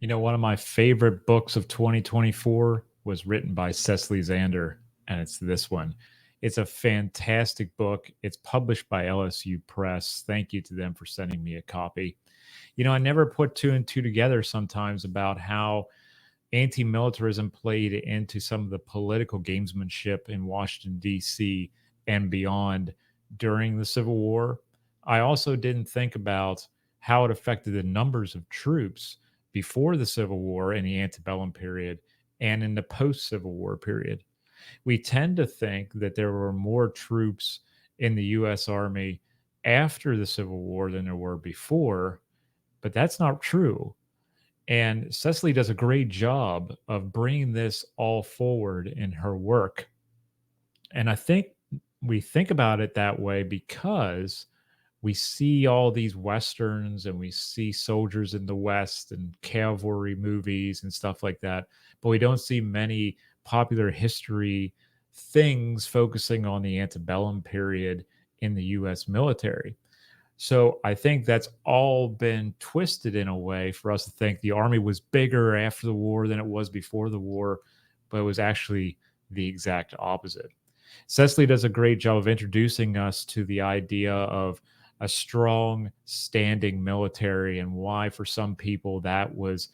One of my favorite books of 2024 was written by Cecily Zander, and it's this one. It's a fantastic book. It's published by LSU Press. Thank you to them for sending me a copy. I never put two and two together sometimes about how anti militarism played into some of the political gamesmanship in Washington, D.C. and beyond during the Civil War. I also didn't think about how it affected the numbers of troops before the Civil War in the antebellum period and in the post Civil War period. We tend to think that there were more troops in the U.S. Army after the Civil War than there were before, but that's not true. And Cecily does a great job of bringing this all forward in her work. And I think we think about it that way because we see all these westerns and we see soldiers in the West and cavalry movies and stuff like that, but we don't see many popular history things focusing on the antebellum period in the US military. So I think that's all been twisted in a way for us to think the army was bigger after the war than it was before the war, but it was actually the exact opposite. Cecily does a great job of introducing us to the idea of a strong standing military and why for some people that was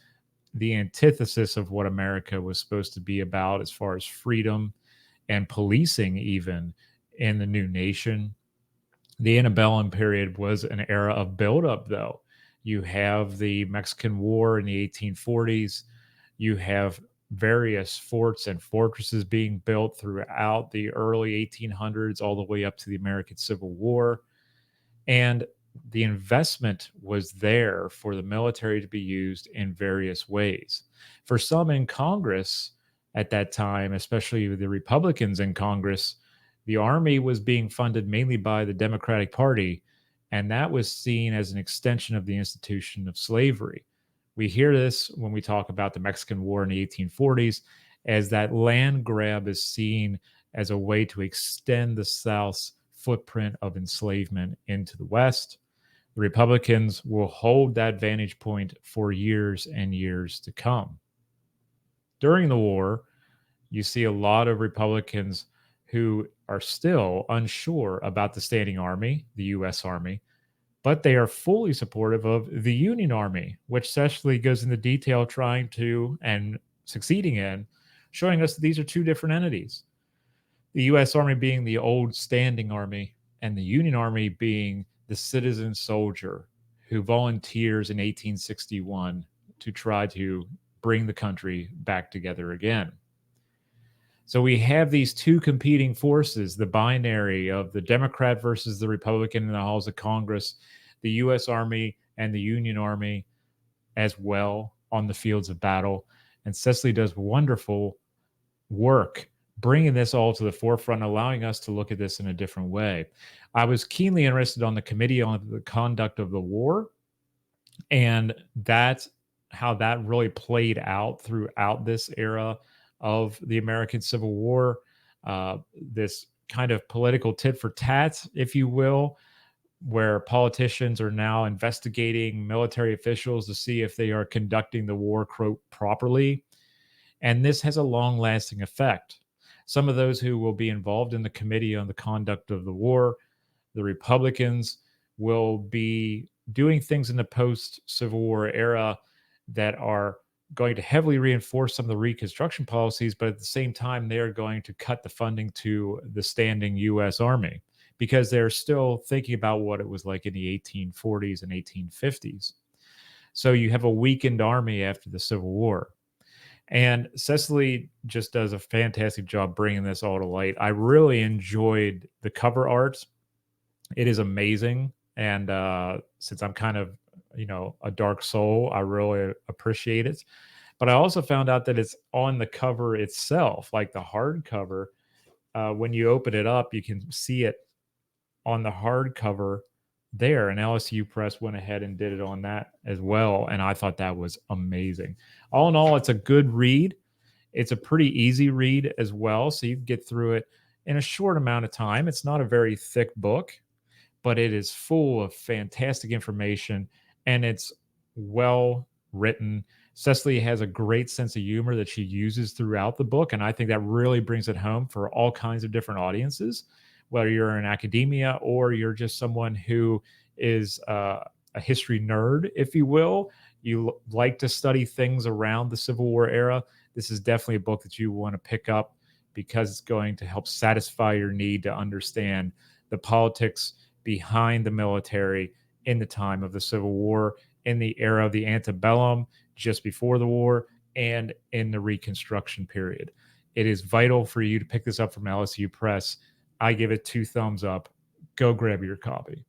the antithesis of what America was supposed to be about as far as freedom and policing even in the new nation. The antebellum period was an era of buildup, though. You have the Mexican War in the 1840s. You have various forts and fortresses being built throughout the early 1800s, all the way up to the American Civil War. And the investment was there for the military to be used in various ways. For some in Congress at that time, especially the Republicans in Congress, the army was being funded mainly by the Democratic Party, and that was seen as an extension of the institution of slavery. We hear this when we talk about the Mexican War in the 1840s, as that land grab is seen as a way to extend the South's footprint of enslavement into the West. The Republicans will hold that vantage point for years and years to come. During the war, you see a lot of Republicans who are still unsure about the standing army, the U.S. Army, but they are fully supportive of the Union Army, which Cecily goes into detail trying to and succeeding in, showing us that these are two different entities. The U.S. Army being the old standing army, and the Union Army being the citizen soldier who volunteers in 1861 to try to bring the country back together again. So we have these two competing forces, the binary of the Democrat versus the Republican in the halls of Congress, the U.S. Army and the Union Army as well on the fields of battle. And Cecily does wonderful work bringing this all to the forefront, allowing us to look at this in a different way. I was keenly interested on the Committee on the Conduct of the War, and that's how that really played out throughout this era of the American Civil War, this kind of political tit for tat, if you will, where politicians are now investigating military officials to see if they are conducting the war, quote, properly. And this has a long lasting effect. Some of those who will be involved in the Committee on the Conduct of the War, the Republicans, will be doing things in the post Civil War era that are going to heavily reinforce some of the Reconstruction policies, but at the same time, they are going to cut the funding to the standing U.S. Army because they're still thinking about what it was like in the 1840s and 1850s. So you have a weakened army after the Civil War. And Cecily just does a fantastic job bringing this all to light. I really enjoyed the cover art. It is amazing. And since I'm kind of, a dark soul, I really appreciate it. But I also found out that it's on the cover itself, like the hardcover. When you open it up, you can see it on the hardcover there. And LSU Press went ahead and did it on that as well. And I thought that was amazing. All in all, it's a good read. It's a pretty easy read as well. So you can get through it in a short amount of time. It's not a very thick book, but it is full of fantastic information and it's well written. Cecily has a great sense of humor that she uses throughout the book, and I think that really brings it home for all kinds of different audiences, whether you're in academia or you're just someone who is a history nerd, if you will. You like to study things around the Civil War era. This is definitely a book that you want to pick up because it's going to help satisfy your need to understand the politics behind the military in the time of the Civil War, in the era of the antebellum, just before the war, and in the Reconstruction period. It is vital for you to pick this up from LSU Press. I give it 2 thumbs up. Go grab your copy.